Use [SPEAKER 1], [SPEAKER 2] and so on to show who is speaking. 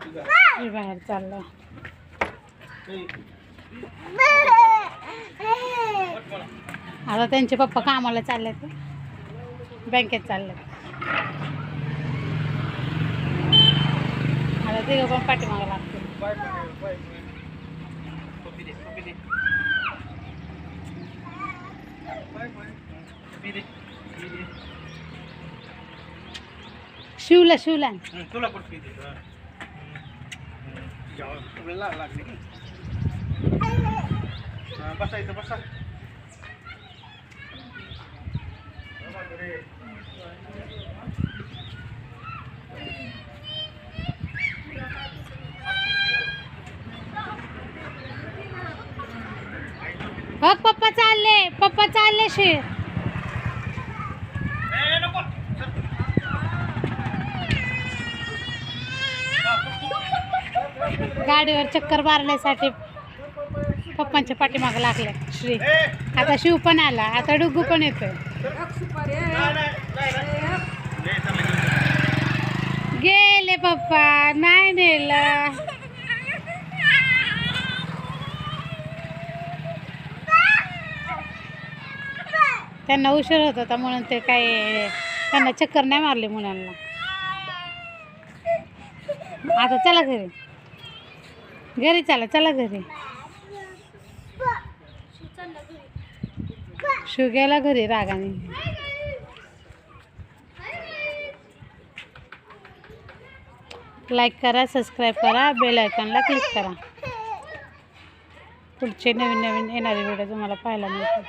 [SPEAKER 1] मी बाहेर चाललो. आता त्यांचे पप्पा कामाला चाललेत, बँकेत चाललेत. आता ते पण पाठीमागं लागते. शिवला शिवला
[SPEAKER 2] तुला कुठे लागले बसायचं बसा.
[SPEAKER 1] हो पप्पा चालले शे. गाडीवर चक्कर मारण्यासाठी पप्पांच्या पाठीमागे लागले श्री. आता शिव पण आला, आता डुग्गू पण येतोय. गेले पप्पा, नाही नेलं. त्यांना उशीर होत होता म्हणून ते काय त्यांना चक्कर नाही मारली मुलांना. आता चला घरी, घरी चला घरी. शिव गेला घरी रागाने. लाईक करा, सबस्क्राईब करा, बेल आयकॉनला क्लिक करा. पुढचे नवीन येणारे व्हिडिओ तुम्हाला पाहायला मिळतील.